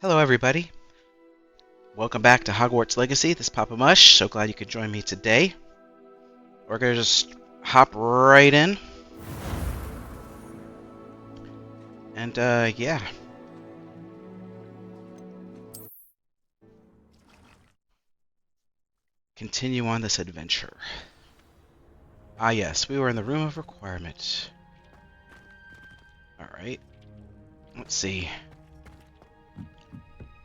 Hello everybody, welcome back to Hogwarts Legacy. This is Papa Mush, so glad you could join me today. We're gonna just hop right in. And yeah. Continue on this adventure. Ah yes, we were in the room of requirement. Alright, let's see.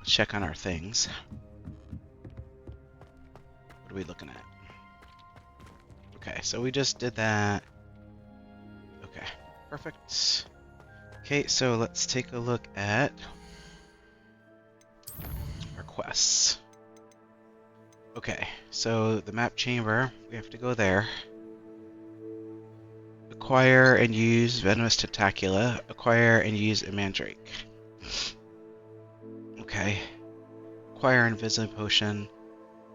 Let's check on our things. What are we looking at? Okay, so we just did that. Okay, perfect. Okay, so let's take a look at our quests. Okay, so the map chamber, we have to go there. Acquire and use Venomous Tentacula. Acquire and use a Mandrake. Okay. Acquire Invisible Potion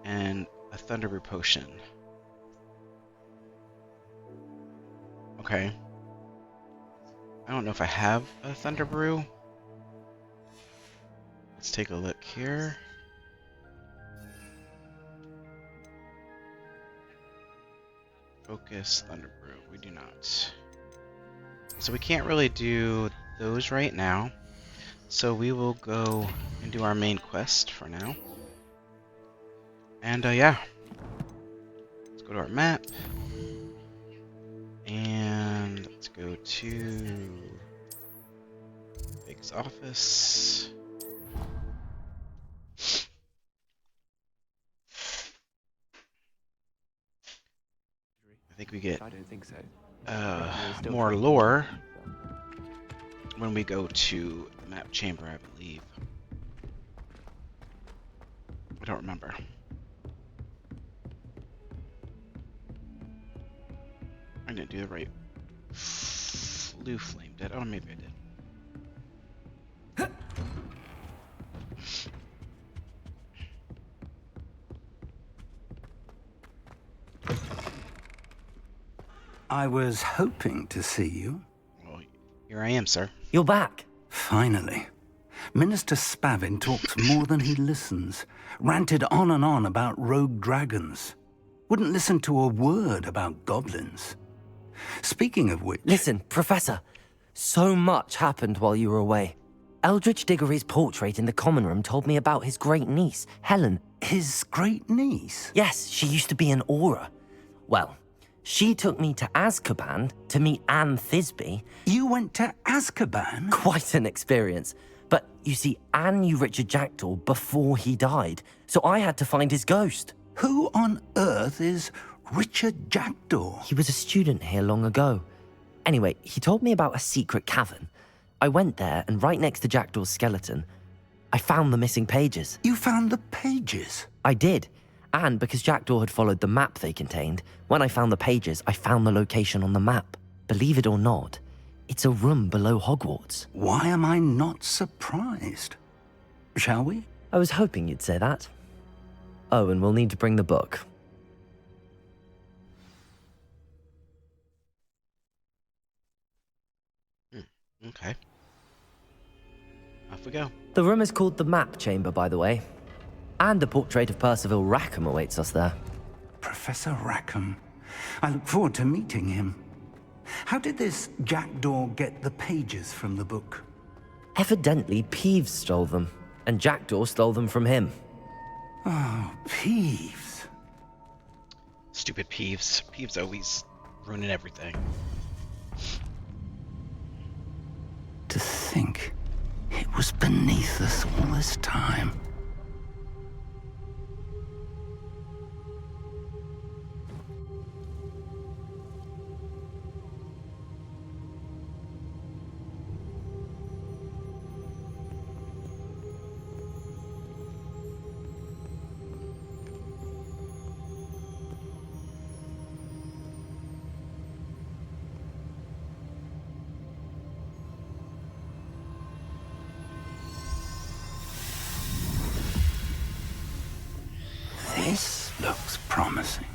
and a Thunderbrew Potion. Okay. I don't know if I have a Thunderbrew. Let's take a look here. Focus, Thunderbrew. We do not. So we can't really do those right now. So we will go and do our main quest for now. And yeah. Let's go to our map. And let's go to Big's office. I think we get I don't think so. more lore when we go to the map chamber, I believe. I don't remember. I didn't do the right blue flame, did I? Oh, maybe I did. I was hoping to see you. Well, here I am, sir. You're back. Finally. Minister Spavin talks more than he listens. Ranted on and on about rogue dragons. Wouldn't listen to a word about goblins. Speaking of which... Listen, Professor. So much happened while you were away. Eldritch Diggory's portrait in the common room told me about his great niece, Helen. His great niece? Yes, she used to be an Auror. Well, she took me to Azkaban to meet Anne Thisbe. You went to Azkaban? Quite an experience. But you see, Anne knew Richard Jackdaw before he died, so I had to find his ghost. Who on earth is Richard Jackdaw? He was a student here long ago. Anyway, he told me about a secret cavern. I went there, and right next to Jackdaw's skeleton, I found the missing pages. You found the pages? I did. And because Jackdaw had followed the map they contained, when I found the pages, I found the location on the map. Believe it or not, it's a room below Hogwarts. Why am I not surprised? Shall we? I was hoping you'd say that. Oh, and we'll need to bring the book. Okay. Off we go. The room is called the Map Chamber, by the way. And a portrait of Percival Rackham awaits us there. Professor Rackham. I look forward to meeting him. How did this Jackdaw get the pages from the book? Evidently, Peeves stole them, and Jackdaw stole them from him. Oh, Peeves. Stupid Peeves. Peeves always ruining everything. To think it was beneath us all this time. This looks promising.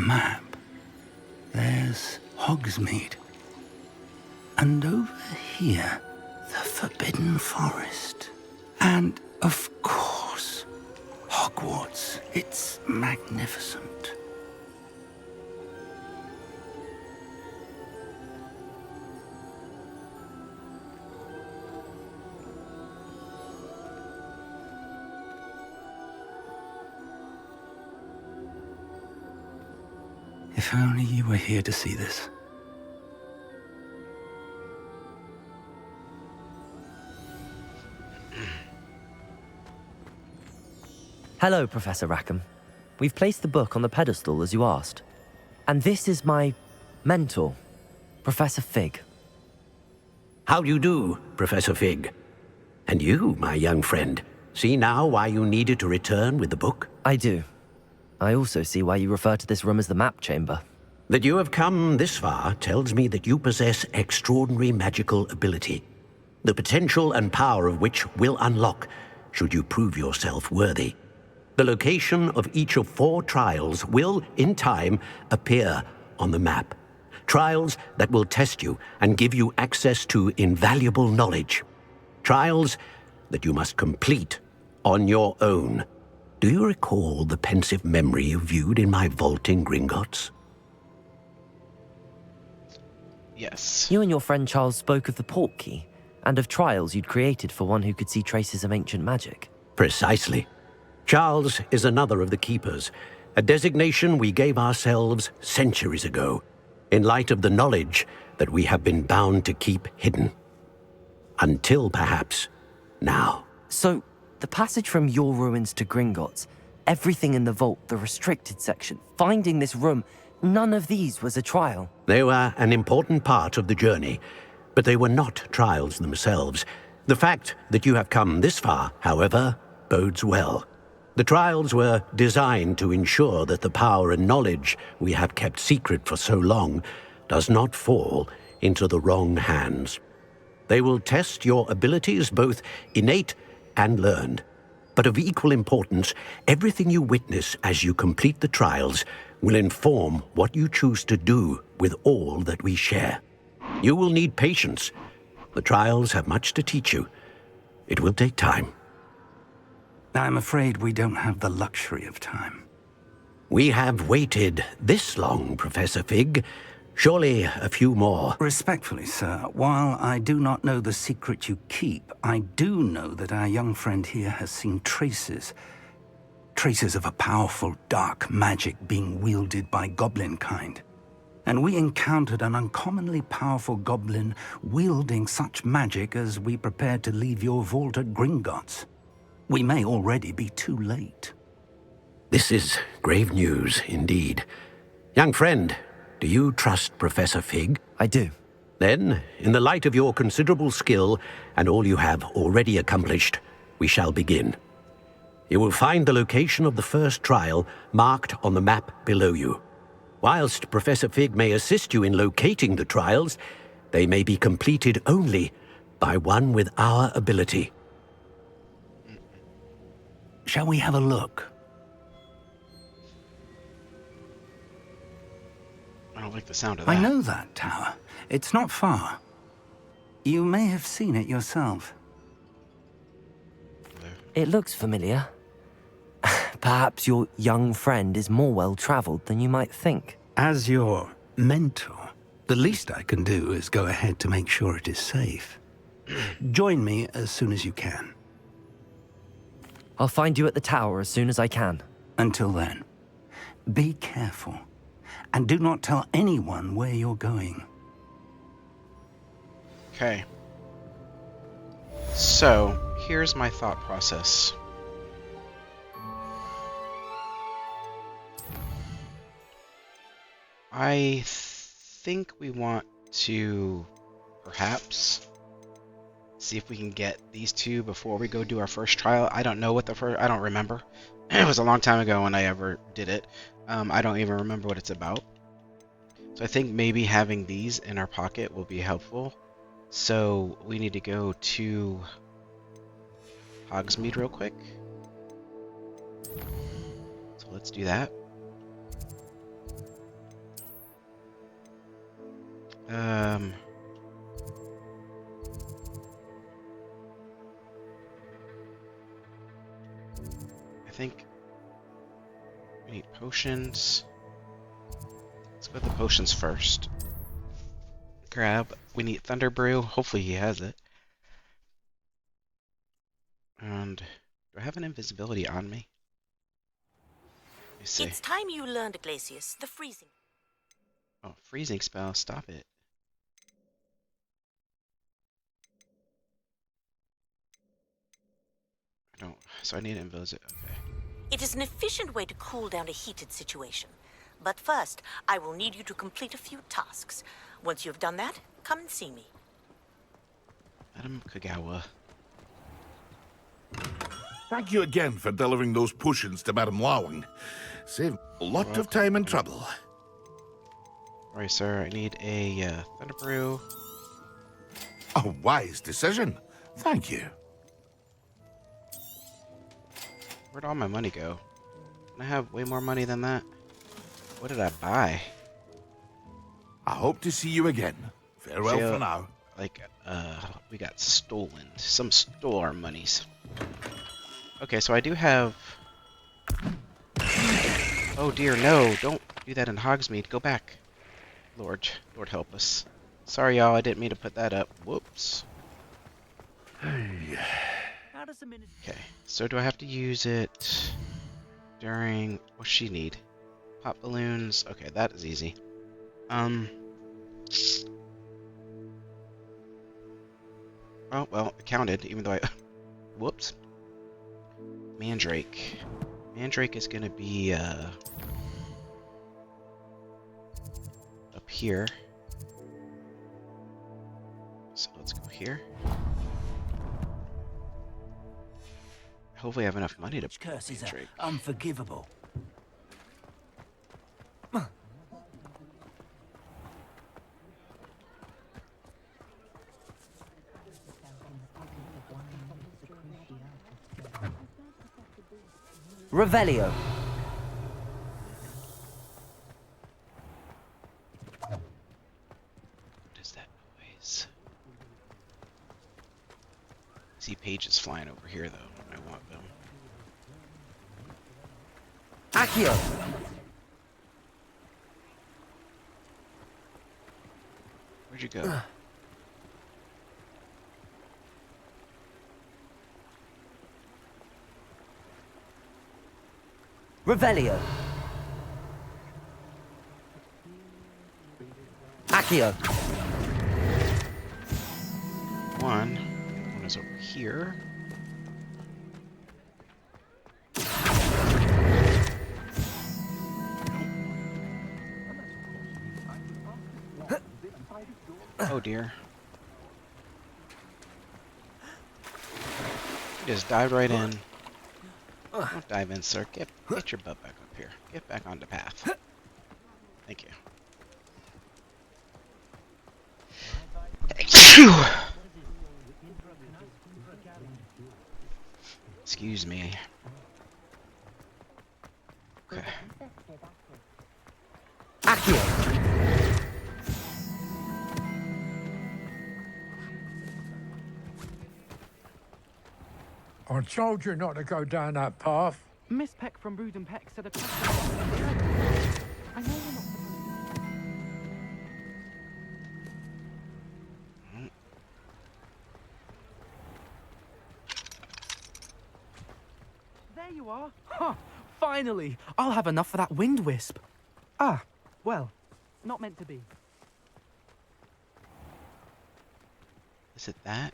map, there's Hogsmeade. And over here, the Forbidden Forest. And, of course, Hogwarts. It's magnificent. If only you were here to see this. Hello, Professor Rackham. We've placed the book on the pedestal as you asked. And this is my mentor, Professor Fig. How do you do, Professor Fig? And you, my young friend, see now why you needed to return with the book? I do. I also see why you refer to this room as the map chamber. That you have come this far tells me that you possess extraordinary magical ability, the potential and power of which will unlock should you prove yourself worthy. The location of each of 4 trials will, in time, appear on the map. Trials that will test you and give you access to invaluable knowledge. Trials that you must complete on your own. Do you recall the pensive memory you viewed in my vault in Gringotts? Yes. You and your friend Charles spoke of the port key, and of trials you'd created for one who could see traces of ancient magic. Precisely. Charles is another of the Keepers, a designation we gave ourselves centuries ago, in light of the knowledge that we have been bound to keep hidden. Until, perhaps, now. So, the passage from your ruins to Gringotts, everything in the vault, the restricted section, finding this room, none of these was a trial. They were an important part of the journey, but they were not trials themselves. The fact that you have come this far, however, bodes well. The trials were designed to ensure that the power and knowledge we have kept secret for so long does not fall into the wrong hands. They will test your abilities, both innate and learned. But of equal importance, everything you witness as you complete the trials will inform what you choose to do with all that we share. You will need patience. The trials have much to teach you. It will take time. I'm afraid we don't have the luxury of time. We have waited this long, Professor Fig. Surely a few more. Respectfully, sir, while I do not know the secret you keep, I do know that our young friend here has seen traces of a powerful dark magic being wielded by goblin kind. And we encountered an uncommonly powerful goblin wielding such magic as we prepared to leave your vault at Gringotts. We may already be too late. This is grave news indeed. Young friend, do you trust Professor Fig? I do. Then, in the light of your considerable skill and all you have already accomplished, we shall begin. You will find the location of the first trial marked on the map below you. Whilst Professor Fig may assist you in locating the trials, they may be completed only by one with our ability. Shall we have a look? I don't like the sound of that. I know that tower. It's not far. You may have seen it yourself. It looks familiar. Perhaps your young friend is more well-traveled than you might think. As your mentor, the least I can do is go ahead to make sure it is safe. Join me as soon as you can. I'll find you at the tower as soon as I can. Until then, be careful, and do not tell anyone where you're going. Okay. So, here's my thought process. I think we want to perhaps see if we can get these two before we go do our first trial. I don't know what I don't remember. It was a long time ago when I ever did it. I don't even remember what it's about. So I think maybe having these in our pocket will be helpful. So we need to go to Hogsmeade real quick. So let's do that. Um. I think we need potions. Let's go with the potions first. Grab. We need Thunder Brew. Hopefully he has it. And do I have an invisibility on me? Let me see. It's time you learned, Glacius, the freezing. Oh, freezing spell. Stop it. I don't. So I need invisibility. Okay. It is an efficient way to cool down a heated situation. But first, I will need you to complete a few tasks. Once you have done that, come and see me. Madam Kogawa. Thank you again for delivering those potions to Madame Lawing. Saved a lot of time and trouble. Alright, sir. I need a Thunder Brew. A wise decision. Thank you. Where'd all my money go? Can I have way more money than that? What did I buy? I hope to see you again. Farewell Feel for now. Like, we got stolen. Some stole our monies. Okay, so I do have... Oh dear, no. Don't do that in Hogsmeade. Go back. Lord help us. Sorry, y'all. I didn't mean to put that up. Whoops. Okay, so do I have to use it during... What's she need? Pop balloons. Okay, that is easy. Oh, well, it counted, even though I... Whoops. Mandrake. Mandrake is gonna be, up here. So let's go here. Hopefully I have enough money to Curses are Mandrake. unforgivable. Revelio. What is that noise? I see pages flying over here, though. I want them. Accio. Where'd you go? Revelio. Accio. One is over here. Oh dear. You just dived right in. Don't dive in, sir. Get your butt back up here. Get back on the path. Thank you. Excuse me. Okay. Accio. I told you not to go down that path. Miss Peck from Brood and Peck said a I know you're not There you are. Huh. Finally. I'll have enough for that wind wisp. Ah, well, not meant to be. Is it that?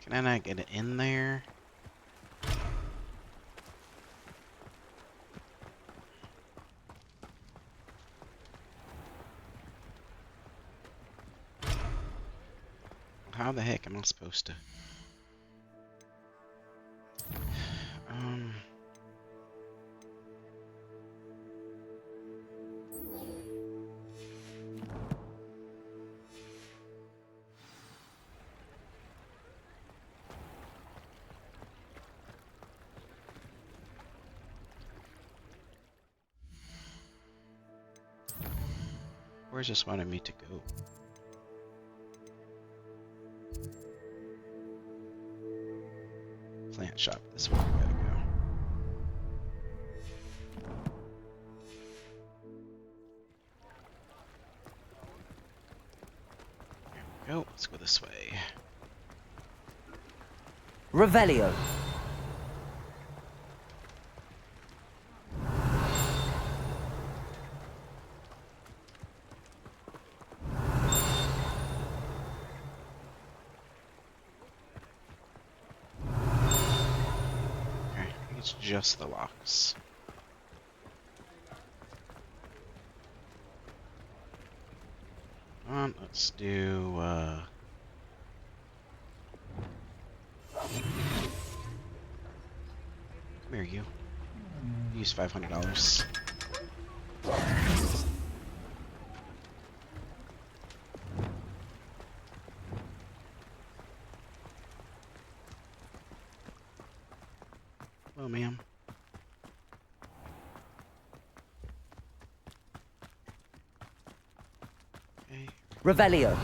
Can I not get it in there? How the heck am I supposed to? Where's this wanting me to go? Plant shop. This way we gotta go. There we go. Let's go this way. Revelio. Okay, it's just the locks. Let's do come here, you. Use $500. Hello, ma'am. Okay. Revelio.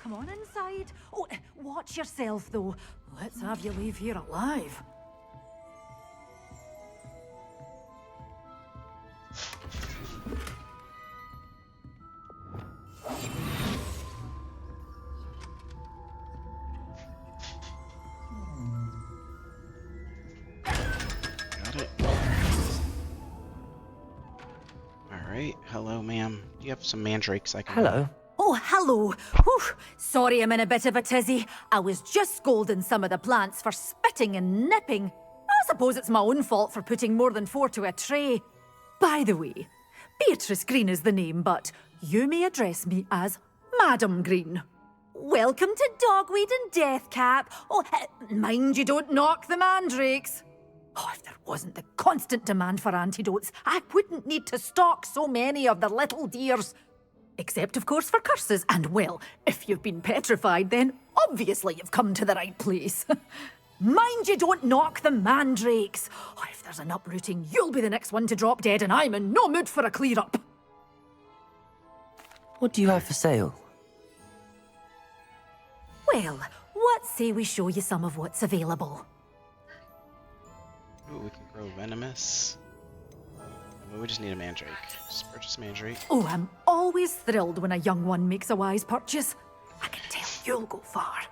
Come on inside. Oh, watch yourself, though. Let's have you leave here alive. Got it. Alright, hello, ma'am. Do you have some mandrakes I can Hello. Oh, hello. Whew. Sorry I'm in a bit of a tizzy. I was just scolding some of the plants for spitting and nipping. I suppose it's my own fault for putting more than 4 to a tray. By the way, Beatrice Green is the name, but you may address me as Madam Green. Welcome to Dogweed and Deathcap. Oh, mind you don't knock the mandrakes. Oh, if there wasn't the constant demand for antidotes, I wouldn't need to stock so many of the little dears. Except, of course, for curses. And, well, if you've been petrified, then obviously you've come to the right place. Mind you don't knock the mandrakes. Oh, if there's an uprooting, you'll be the next one to drop dead, and I'm in no mood for a clear-up. What do you have for sale? Well, what say we show you some of what's available? Ooh, we can grow venomous. We just need a mandrake. Just purchase mandrake. Oh, I'm always thrilled when a young one makes a wise purchase. I can tell you'll go far.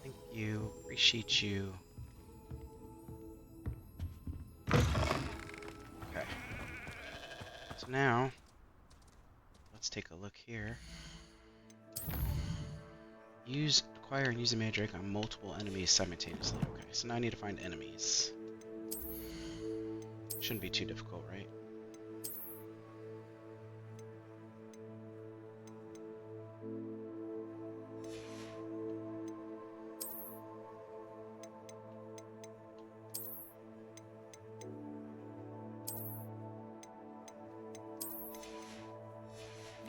Thank you. Appreciate you. Okay. So now, let's take a look here. Acquire and use a mandrake on multiple enemies simultaneously. Okay, so now I need to find enemies. Shouldn't be too difficult, right?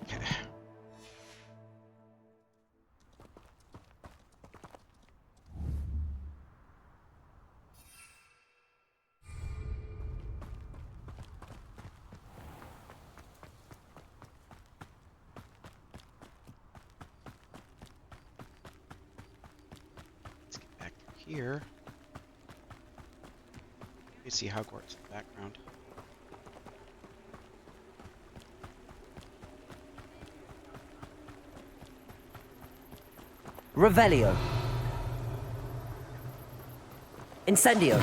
Okay. Here, you can see Hogwarts in the background. Revelio. Incendio. I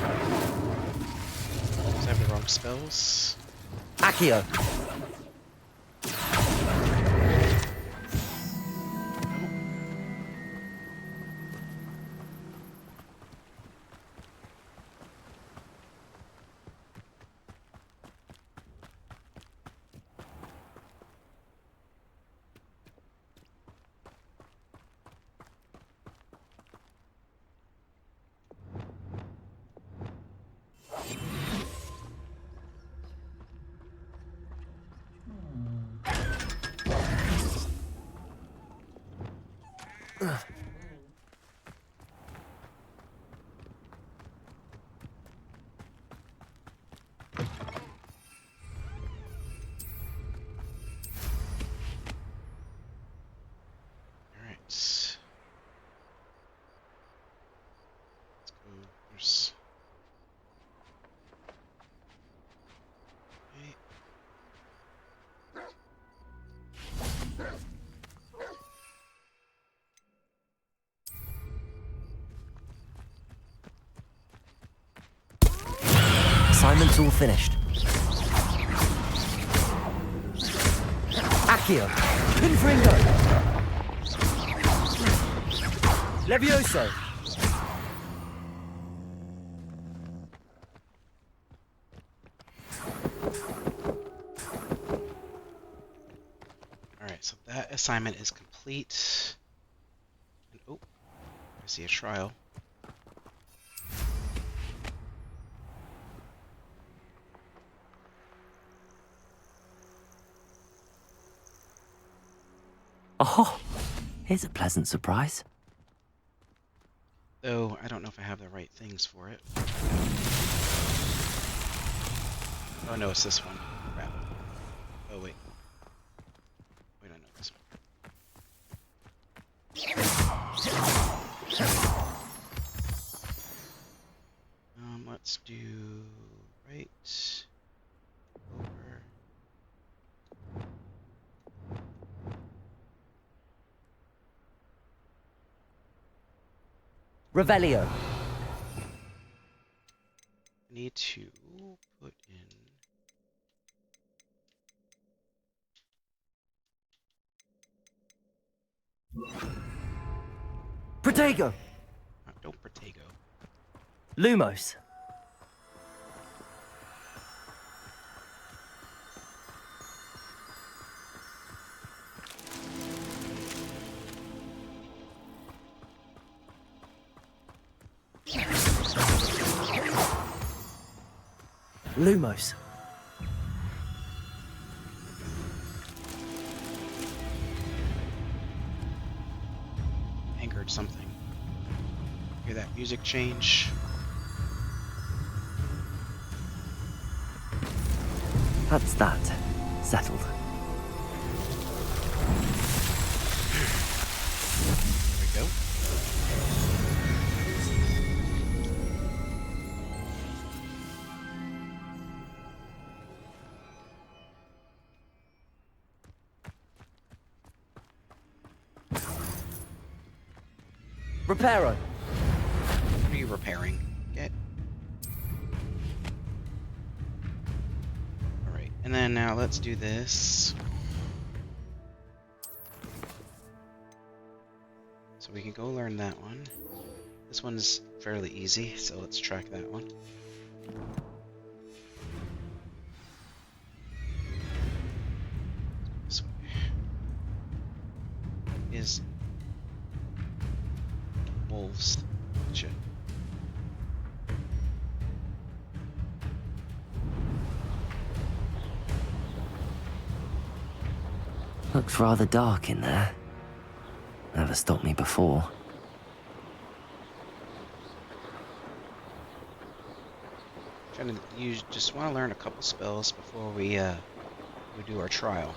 have the wrong spells. Accio. There's... Okay. Assignment's all finished. Accio, Confringo, Levioso. Alright, so that assignment is complete. And, oh, I see a trial. Oh, here's a pleasant surprise. Though, I don't know if I have the right things for it. Oh no, it's this one. Crap. Oh wait. Wait, I know this one. Let's do right over. Revelio. I need to put in. Protego. Don't Protego. Lumos. Lumos. Anchored something. Hear that music change? That's that. Settled. There we go. Reparo. What are you repairing? Get. Alright, and then now let's do this. So we can go learn that one. This one's fairly easy, so let's track that one. This way. Is wolves. Shit. Looks rather dark in there. Never stopped me before. Trying to use, just want to learn a couple spells before we do our trial.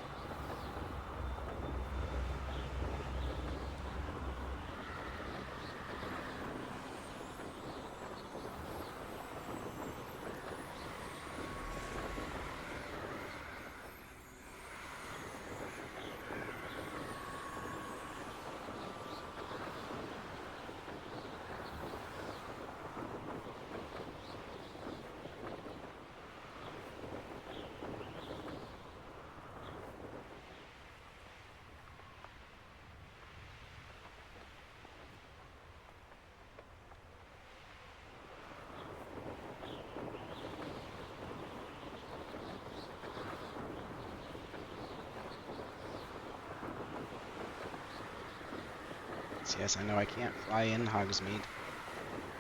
Yes, I know I can't fly in Hogsmeade.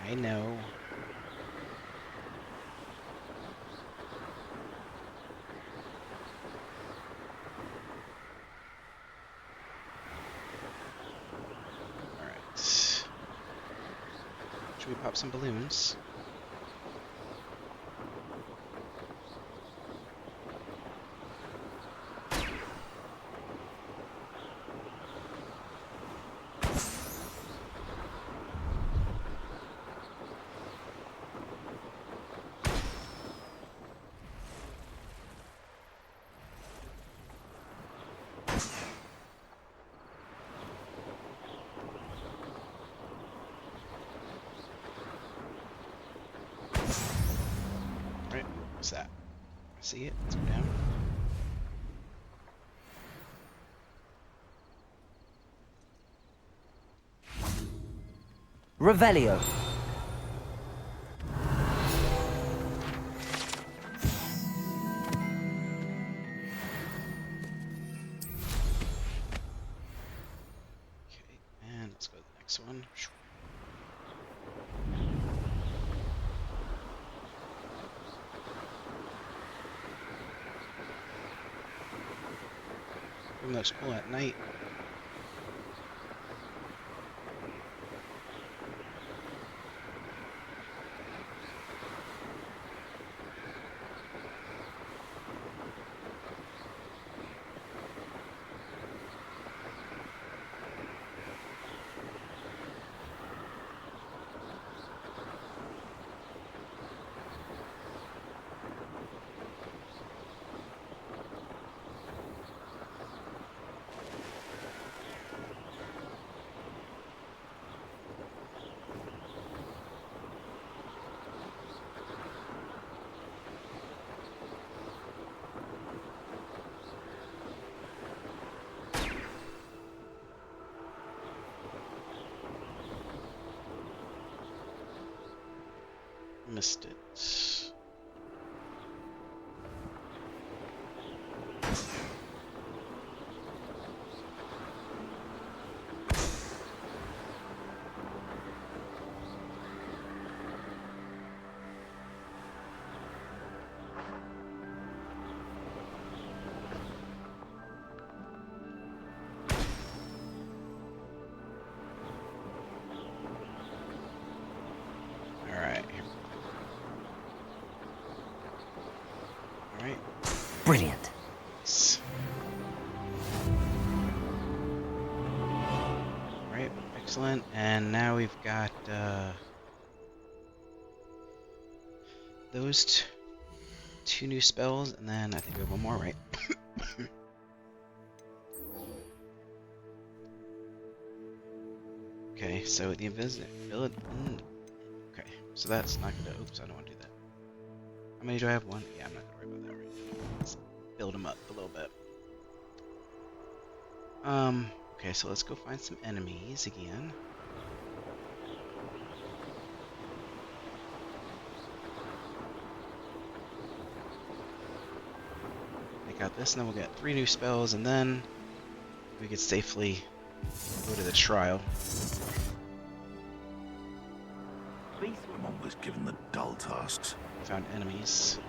I know. Alright. Should we pop some balloons? see it. Let's go down. Revelio. Okay, and let's go to the next one. It looks cool at night. Missed it. Brilliant. Alright, excellent. And now we've got those two new spells, and then I think we have one more, right? Okay, so the invisibility. Okay, so that's not gonna. Oops, I don't want to do that. How many do I have? One? Yeah, I'm not gonna worry about that right now. Let's build them up a little bit. Okay, so let's go find some enemies again. Take out this, and then we'll get 3 new spells, and then we could safely go to the trial. I'm always given the dull tasks. Found enemies.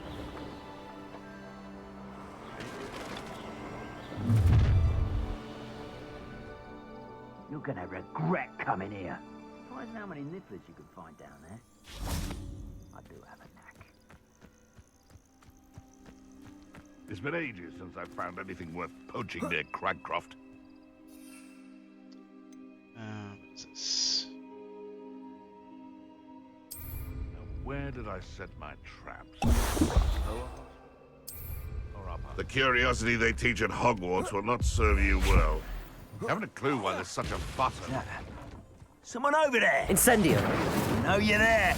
You're gonna regret coming here. Surprised how many nippers you can find down there. I do have a knack. It's been ages since I've found anything worth poaching near Cragcroft. What is this? Now, where did I set my traps? The curiosity they teach at Hogwarts will not serve you well. Haven't a clue why there's such a fuss. Someone over there! Incendio! Know you there!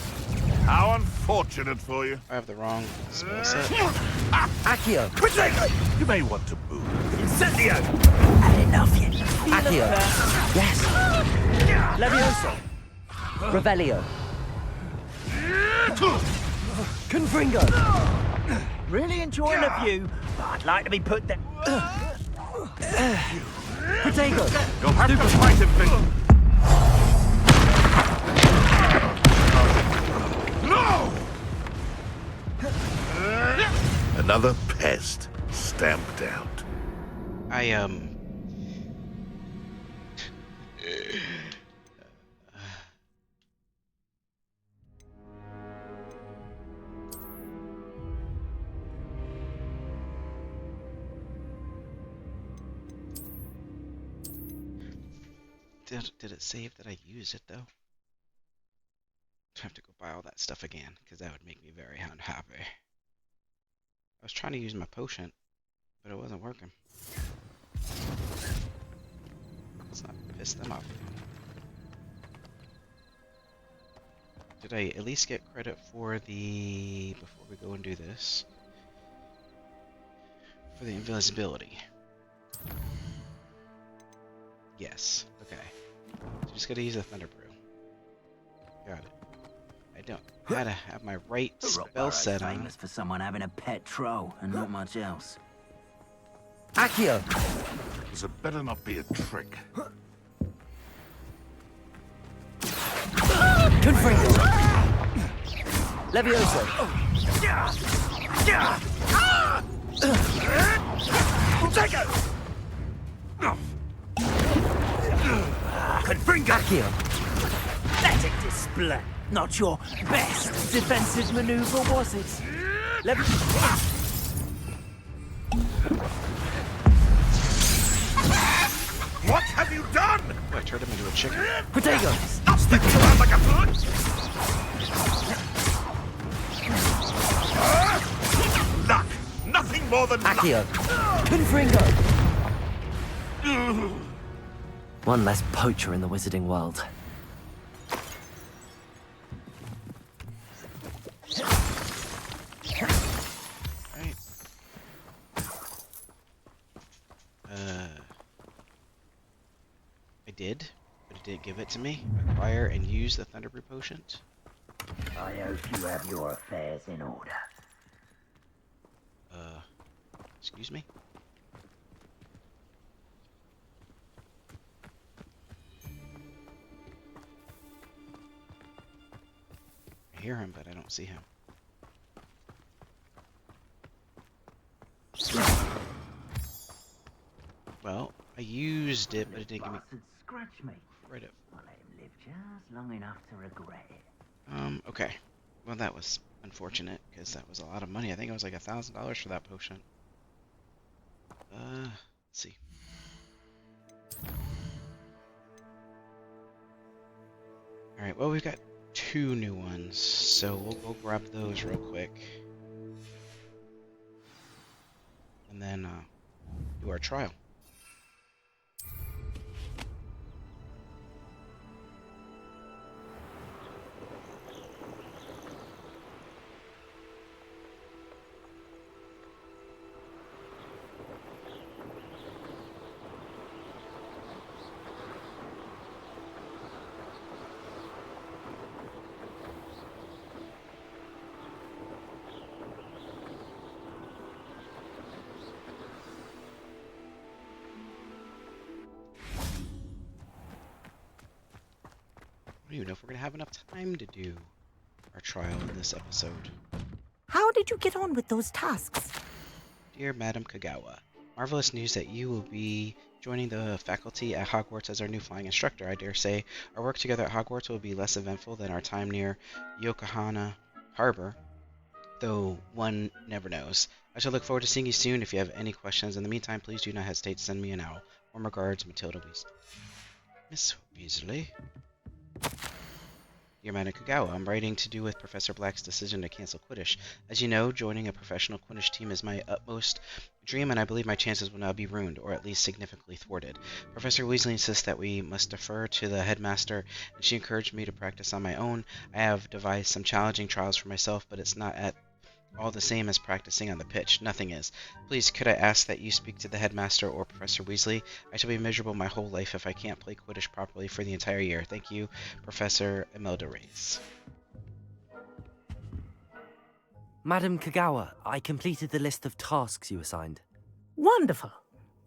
How unfortunate for you. I have the wrong spell set. Accio! You may want to move. Incendio! Had enough yet? Accio! Yes! Levioso! Revelio! Confringo! Really enjoying the view, but I'd like to be put down. Protego! You'll have to fight him, Vic. No! Another pest stamped out. Did it save that I used it though? I have to go buy all that stuff again because that would make me very unhappy. I was trying to use my potion, but it wasn't working. Let's not piss them off. Did I at least get credit for the... before we go and do this? for the invisibility. Yes. Okay. So just gotta use a Thunder Brew. Got it. I don't gotta have my right spell set on. Famous for someone having a pet troll and not much else. Accio! This had better not be a trick. Confringo! Levioso! Take it! Confringo! Accio! Pathetic display. Not your best defensive maneuver, was it? What have you done? I turned him into a chicken. Protego! Stop sticking around like a foot! Luck! Nothing more than luck! Accio! Confringo! One less poacher in the wizarding world. Right. I did, but it didn't give it to me. Acquire and use the Thunder Brew Potion. I hope you have your affairs in order. Excuse me? I hear him, but I don't see him. Well, I used it, but it didn't give me Scratch me. right up. I'll let him live just long enough to regret it. Okay. Well, that was unfortunate, because that was a lot of money. I think it was like $1,000 for that potion. Let's see. Alright, well, we've got 2 new ones, so we'll go grab those real quick. And then, do our trial. I don't even know if we're going to have enough time to do our trial in this episode. How did you get on with those tasks? Dear Madam Kogawa, marvelous news that you will be joining the faculty at Hogwarts as our new flying instructor. I dare say our work together at Hogwarts will be less eventful than our time near Yokohama Harbor, though one never knows. I shall look forward to seeing you soon. If you have any questions in the meantime, please do not hesitate to send me an owl. Warm regards, Matilda Weasley. Miss Weasley? Dear Madam Kogawa, I'm writing to do with Professor Black's decision to cancel Quidditch. As you know, joining a professional Quidditch team is my utmost dream, and I believe my chances will now be ruined, or at least significantly thwarted. Professor Weasley insists that we must defer to the headmaster, and she encouraged me to practice on my own. I have devised some challenging trials for myself, but it's not at all the same as practicing on the pitch. Nothing is. Please, could I ask that you speak to the headmaster or Professor Weasley? I shall be miserable my whole life if I can't play Quidditch properly for the entire year. Thank you, Professor Imelda Reyes. Madam Kogawa, I completed the list of tasks you assigned. Wonderful.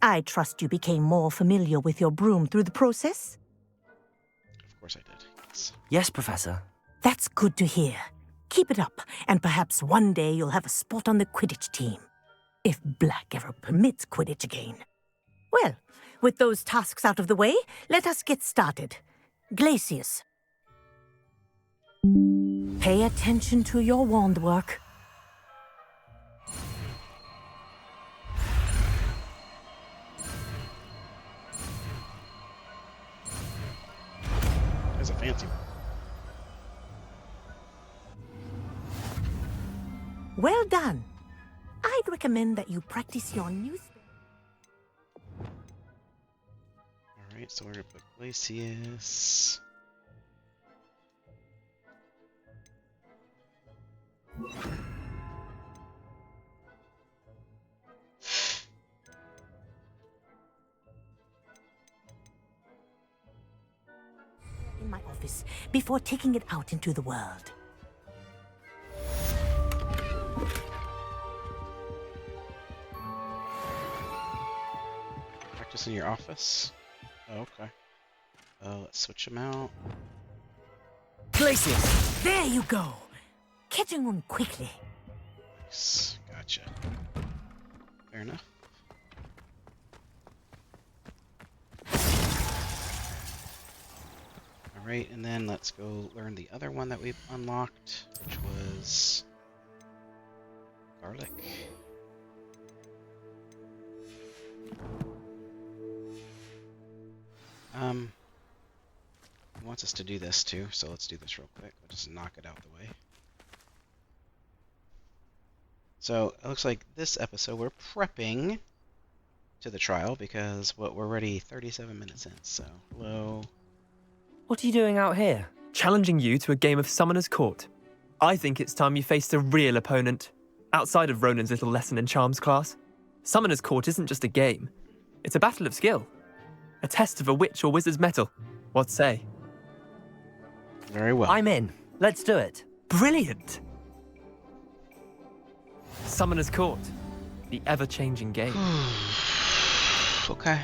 I trust you became more familiar with your broom through the process? Of course I did. Yes. Yes, Professor. That's good to hear. Keep it up, and perhaps one day you'll have a spot on the Quidditch team. If Black ever permits Quidditch again. Well, with those tasks out of the way, let us get started. Glacius. Pay attention to your wand work. That's a fancy one. Well done. I'd recommend that you practice your new spell. Alright, so we're gonna put Glacius. office before taking it out into the world. Practice in your office? Oh, okay. Let's switch them out. Places! There you go! Catching on quickly. Nice. Gotcha. Fair enough. Alright, and then let's go learn the other one that we've unlocked, which was garlic. He wants us to do this too, so let's do this real quick. We'll just knock it out the way. So it looks like this episode we're prepping to the trial because we're already 37 minutes in, so hello. What are you doing out here? Challenging you to a game of Summoner's Court. I think it's time you faced a real opponent, outside of Ronan's little lesson in charms class. Summoner's Court isn't just a game. It's a battle of skill. A test of a witch or wizard's mettle. What say? Very well. I'm in. Let's do it. Brilliant! Summoner's Court. The ever-changing game. Okay.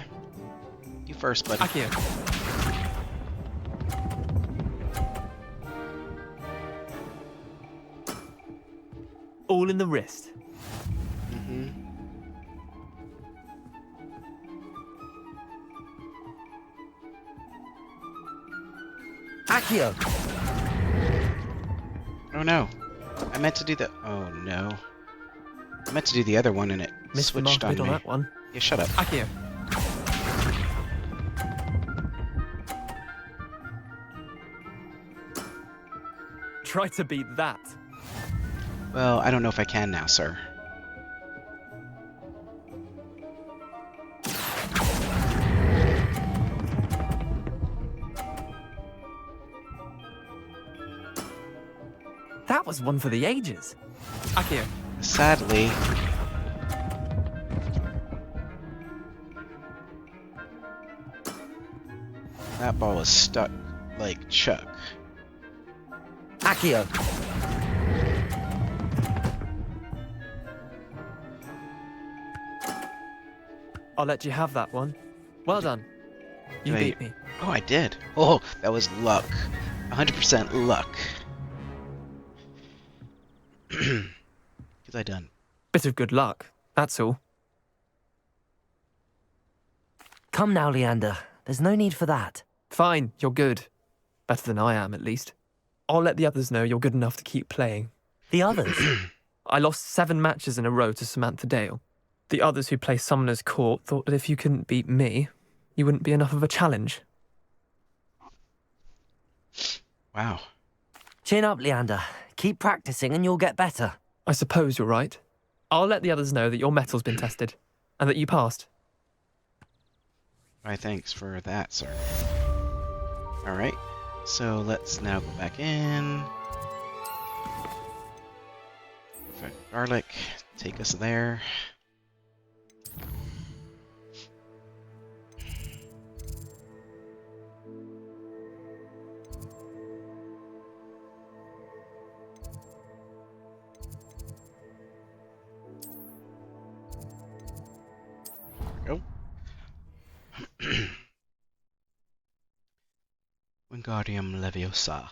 You first, buddy. Akio. All in the wrist. Mm-hmm. Akio! Oh no. I meant to do the... Oh no. I meant to do the other one and it Missed the mark switched a bit on on me. that one. Yeah, shut up. Akio. Try to beat that. Well, I don't know if I can now, sir. That was one for the ages. Akio. Sadly... that ball is stuck like Chuck. Akio! I'll let you have that one. Well done. You Wait. beat me. Oh, I did. Oh, that was luck. 100% luck. Because I done. Bit of good luck, that's all. Come now, Leander. There's no need for that. Fine, you're good. Better than I am, at least. I'll let the others know you're good enough to keep playing. The others? I lost 7 matches in a row to Samantha Dale. The others who play Summoner's Court thought that if you couldn't beat me, you wouldn't be enough of a challenge. Wow. Chin up, Leander. Keep practicing and you'll get better. I suppose you're right. I'll let the others know that your metal's been tested, and that you passed. Why, thanks for that, sir. Alright, so let's now go back in. Perfect. Garlic, take us there. There we go. Wingardium Leviosa.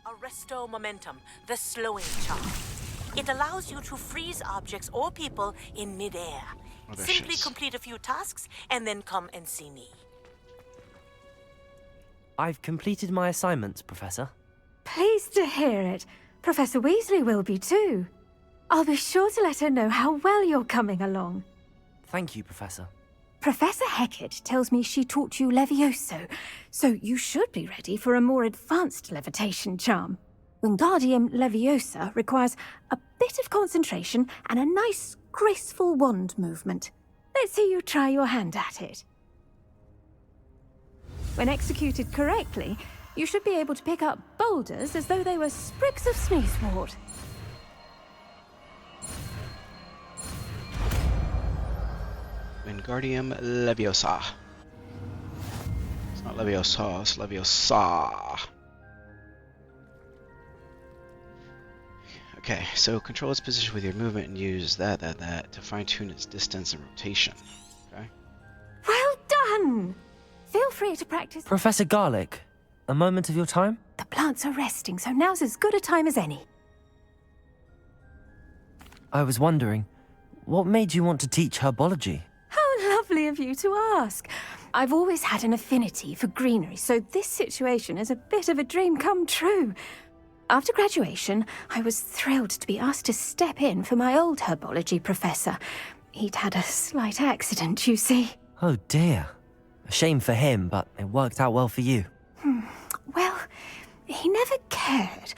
Arresto momentum, the slowing charm. It allows you to freeze objects or people in midair. Oh, there Simply she is. complete a few tasks and then come and see me. I've completed my assignments, Professor. Pleased to hear it. Professor Weasley will be too. I'll be sure to let her know how well you're coming along. Thank you, Professor. Professor Hecat tells me she taught you Levioso, so you should be ready for a more advanced levitation charm. Wingardium Leviosa requires a bit of concentration and a nice, graceful wand movement. Let's see you try your hand at it. When executed correctly, you should be able to pick up boulders as though they were sprigs of sneezewort. Wingardium Leviosa. It's not Leviosa, it's Leviosa. Okay, so control its position with your movement and use that to fine-tune its distance and rotation. Okay. Well done! Feel free to practice. Professor Garlic, a moment of your time? The plants are resting, so now's as good a time as any. I was wondering, what made you want to teach herbology? How lovely of you to ask. I've always had an affinity for greenery, so this situation is a bit of a dream come true. After graduation, I was thrilled to be asked to step in for my old herbology professor. He'd had a slight accident, you see. Oh dear. A shame for him, but it worked out well for you. Well, he never cared,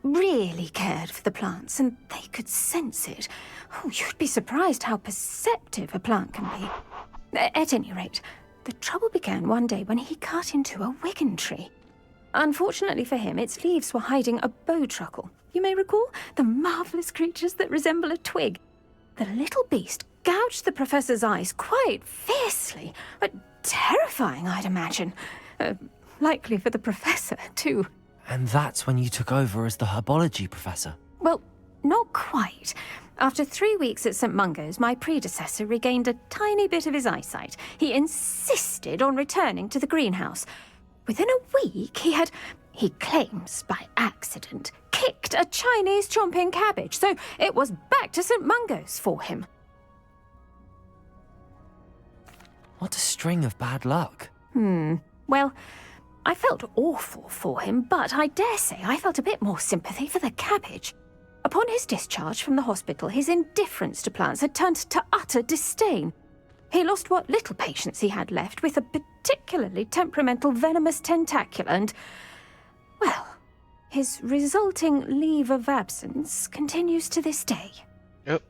really cared for the plants, and they could sense it. Oh, you'd be surprised how perceptive a plant can be. At any rate, the trouble began one day when he cut into a wigan tree. Unfortunately for him, its leaves were hiding a bowtruckle. You may recall the marvellous creatures that resemble a twig. The little beast gouged the professor's eyes quite fiercely, but terrifying, I'd imagine. Likely for the professor, too. And that's when you took over as the herbology professor? Well, not quite. After 3 weeks at St. Mungo's, my predecessor regained a tiny bit of his eyesight. He insisted on returning to the greenhouse. Within a week, he claims by accident, kicked a Chinese chomping cabbage, so it was back to St. Mungo's for him. What a string of bad luck. Well, I felt awful for him, but I dare say I felt a bit more sympathy for the cabbage. Upon his discharge from the hospital, his indifference to plants had turned to utter disdain. He lost what little patience he had left with a particularly temperamental venomous tentacula and, well, his resulting leave of absence continues to this day. Yep.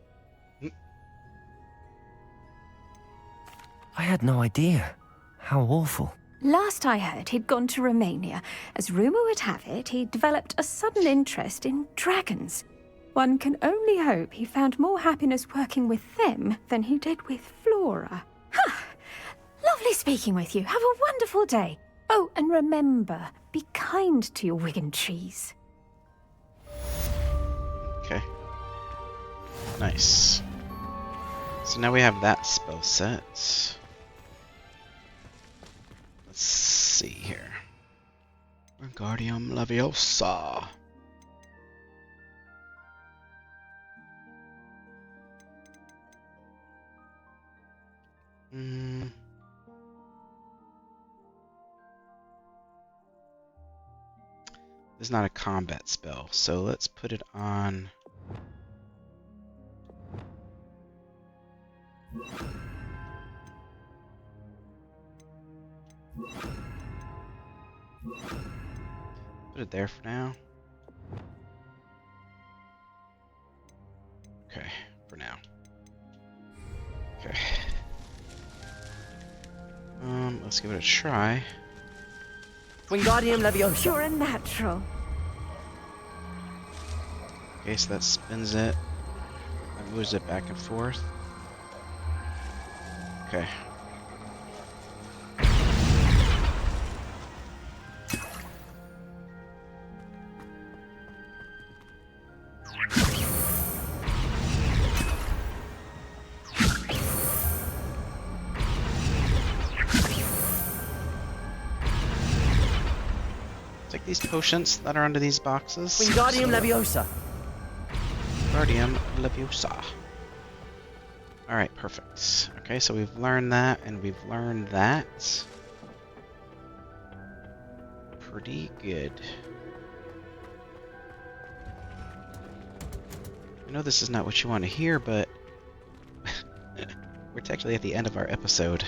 I had no idea. How awful. Last I heard, he'd gone to Romania. As rumour would have it, he developed a sudden interest in dragons. One can only hope he found more happiness working with them than he did with Flora. Lovely speaking with you. Have a wonderful day. Oh, and remember, be kind to your wigan trees. Okay. Nice. So now we have that spell set. Let's see here. Wingardium Leviosa. This is not a combat spell, so let's put it on. Put it there for now. Okay, for now. Okay. Let's give it a try. Wingardium Leviosa. You're a natural. Okay, so that spins it. That moves it back and forth. Okay. Take these potions that are under these boxes. Wingardium Leviosa. Wingardium Leviosa. Alright, perfect. Okay, so we've learned that, and we've learned that. Pretty good. I know this is not what you want to hear, but we're technically at the end of our episode.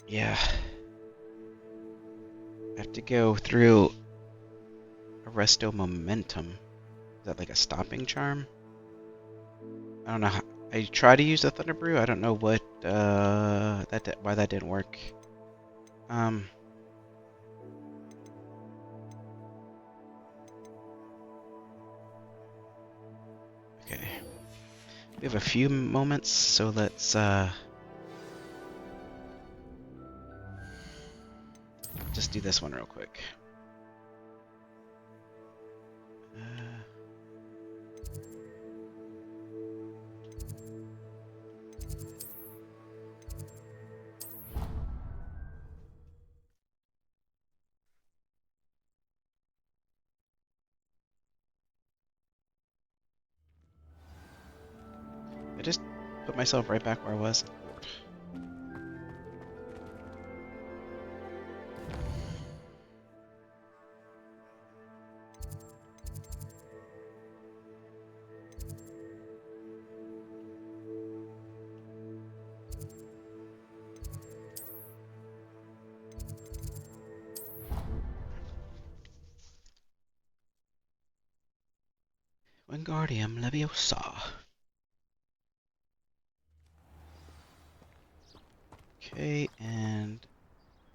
Yeah. I have to go through Arresto Momentum. Is that like a stopping charm? I don't know how, I tried to use the Thunder Brew. I don't know what why that didn't work. Okay. We have a few moments, so let's just do this one real quick. I just put myself right back where I was. Wingardium Leviosa. Okay, and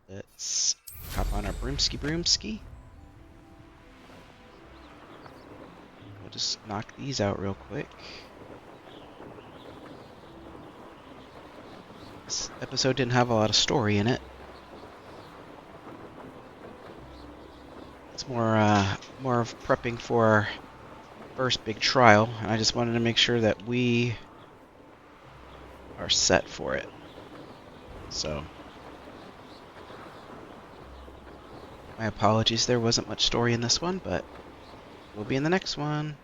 let's hop on our broomski. We'll just knock these out real quick. This episode didn't have a lot of story in it. It's more of prepping for our first big trial, and I just wanted to make sure that we are set for it. So, my apologies, there wasn't much story in this one, but we'll be in the next one.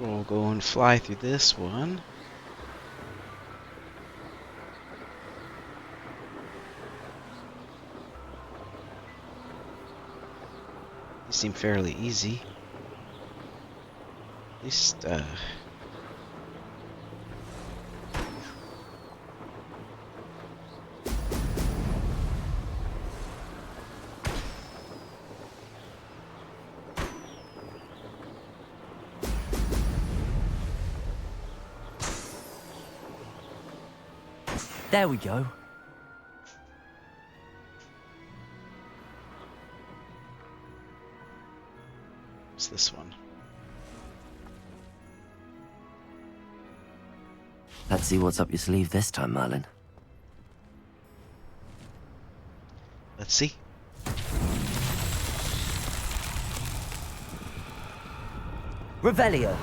We'll go and fly through this one. These seem fairly easy. At least, There we go. what's this one? Let's see what's up your sleeve this time, Merlin. Let's see. Revelio.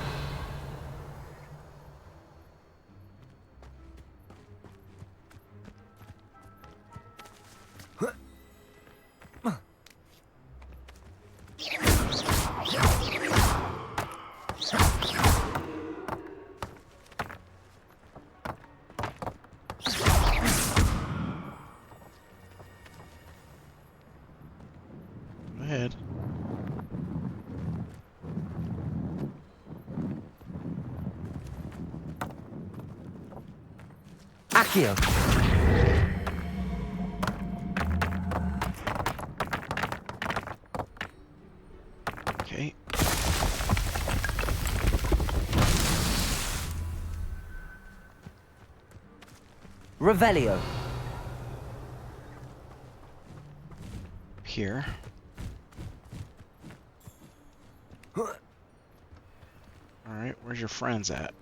Go ahead. Accio. Okay. Revelio. Here. Alright, where's your friends at?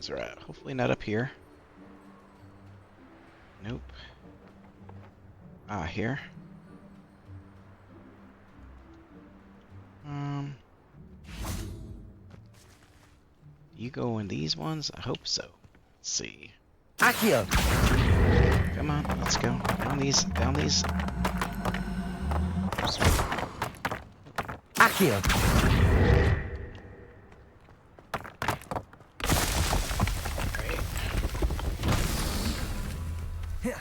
friends are at. Hopefully not up here. Nope. Ah, here. You go in these ones? I hope so. Let's see. Accio! Come on, let's go. Down these, down these. Accio! Right.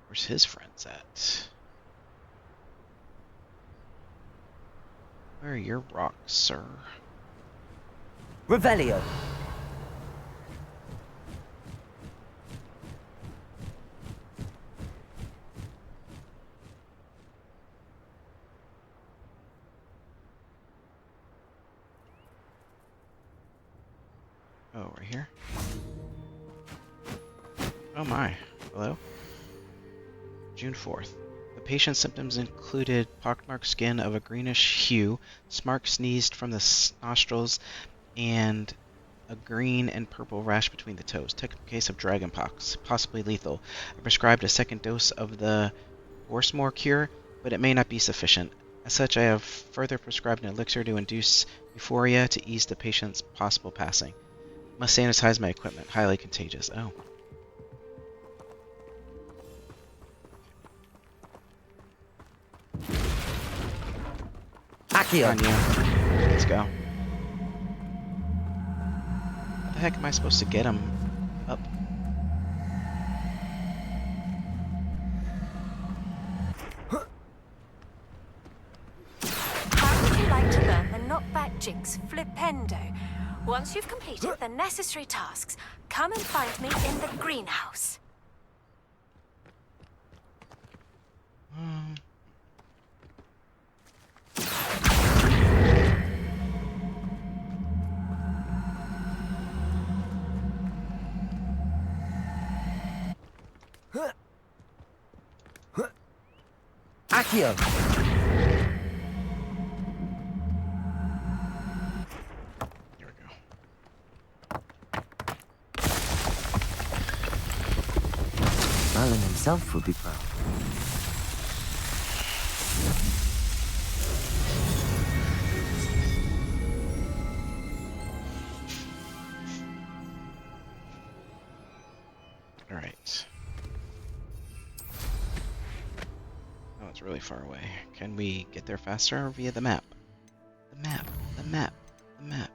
Where's his friends at? Where are your rocks, sir? Revelio! Oh, right here? Oh my. Hello? June 4th. The patient's symptoms included pockmarked skin of a greenish hue, Smark sneezed from the nostrils, and a green and purple rash between the toes. Technical case of dragonpox, possibly lethal. I prescribed a second dose of the Borsmore cure, but it may not be sufficient. As such, I have further prescribed an elixir to induce euphoria to ease the patient's possible passing. Must sanitize my equipment. Highly contagious. Oh. Accio! Anya. Let's go. How the heck am I supposed to get him up? How would you like to learn the knockback jinx flipendo? Once you've completed the necessary tasks, come and find me in the greenhouse. Accio! Here we go. Merlin himself would be proud. Alright. Oh, it's really far away. Can we get there faster or via the map? The map, the map, the map.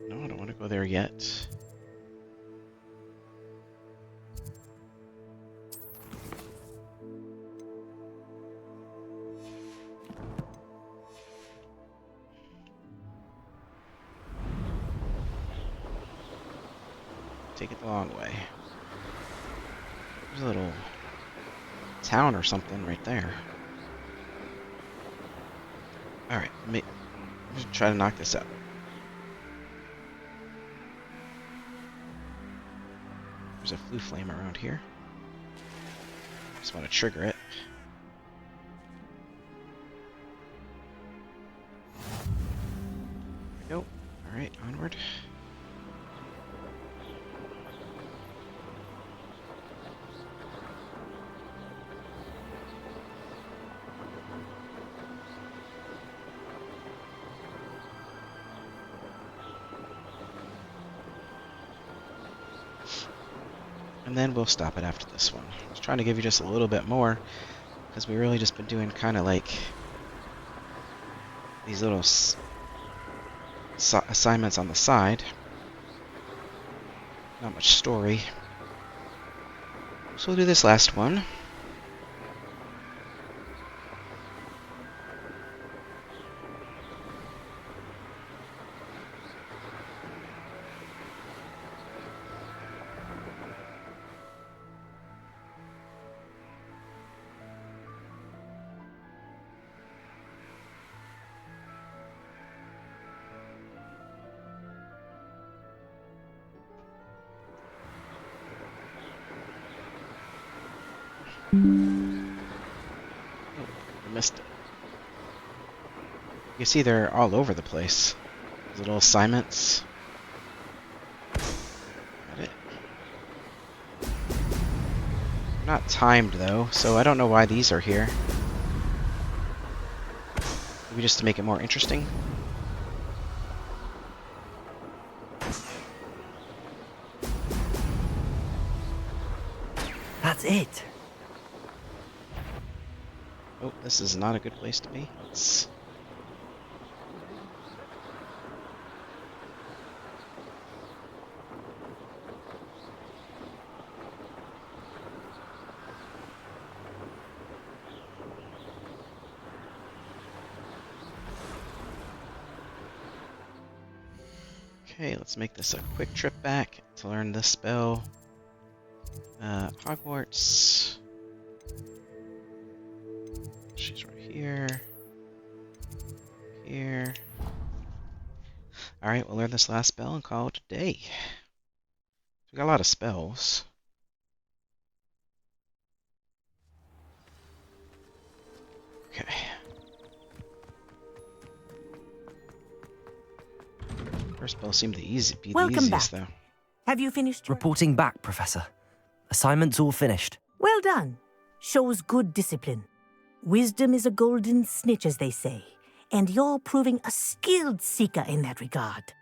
No, I don't want to go there yet. Take it the long way. There's a little town or something right there. Alright, let me just try to knock this out. There's a flue flame around here. Just want to trigger it. There we go. Alright, onward. And then we'll stop it after this one. I was trying to give you just a little bit more, because we really just been doing kind of like these little assignments on the side. Not much story. So we'll do this last one. I missed it. You see they're all over the place. These little assignments. Got it. They're not timed though, so I don't know why these are here. Maybe just to make it more interesting. That's it. Oh, this is not a good place to be. Let's... Okay, let's make this a quick trip back to learn this spell. Hogwarts. She's right here. Here. Alright, we'll learn this last spell and call it a day. We got a lot of spells. Okay. First spell seemed to be the easiest, though. Have you finished? Reporting back, Professor. Assignment's all finished. Well done. Shows good discipline. Wisdom is a golden snitch, as they say, and you're proving a skilled seeker in that regard.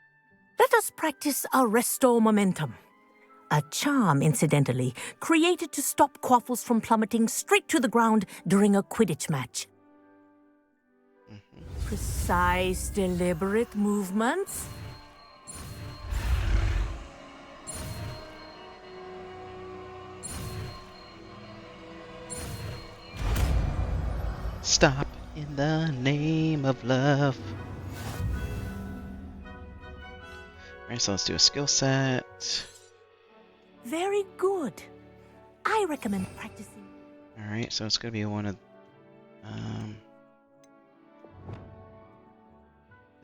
Let us practice Arresto Momentum. A charm, incidentally, created to stop quaffles from plummeting straight to the ground during a Quidditch match. Precise, deliberate movements. Stop in the name of love. Alright, so let's do a skill set. Very good. I recommend practicing. Alright, so it's going to be one of...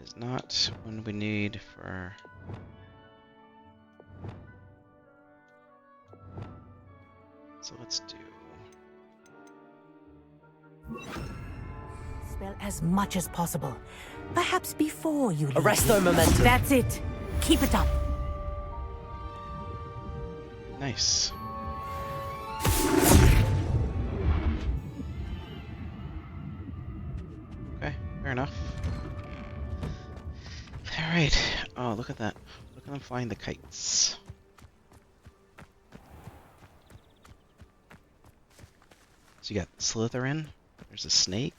is not one we need for... So let's do... Spell as much as possible. Perhaps before you leave. Arresto Momentum. That's it. Keep it up. Nice. Okay, fair enough. Alright. Oh, look at that. Look at them flying the kites. So you got Slytherin. There's a snake.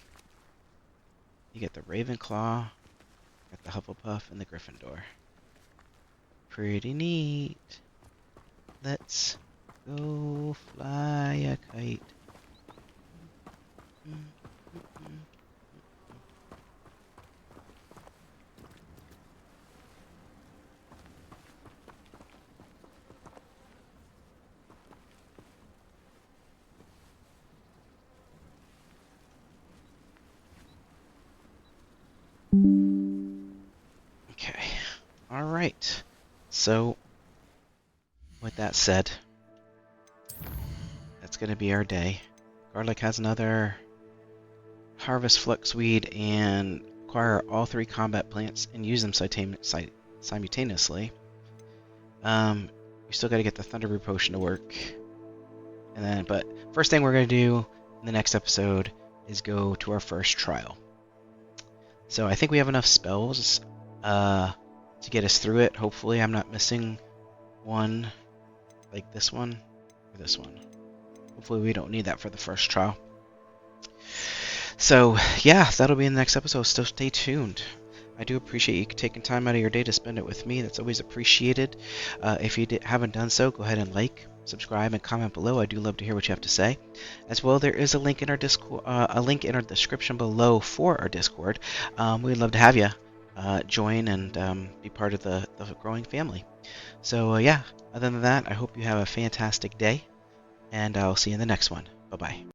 You get the Ravenclaw. Got the Hufflepuff and the Gryffindor. Pretty neat. Let's go fly a kite. Okay. All right. So, with that said, that's going to be our day. Garlic has another harvest fluxweed and acquire all 3 combat plants and use them simultaneously. We still got to get the Thunderbrew potion to work. And then, but first thing we're going to do in the next episode is go to our first trial. So I think we have enough spells to get us through it. Hopefully I'm not missing one like this one or this one. Hopefully we don't need that for the first trial. So yeah, that'll be in the next episode, so stay tuned. I do appreciate you taking time out of your day to spend it with me. That's always appreciated. If you haven't done so, go ahead and like, subscribe, and comment below. I do love to hear what you have to say. As well, there is a link in our Discord, a link in our description below for our Discord. We'd love to have you join and be part of the growing family. So yeah, other than that, I hope you have a fantastic day, and I'll see you in the next one. Bye bye.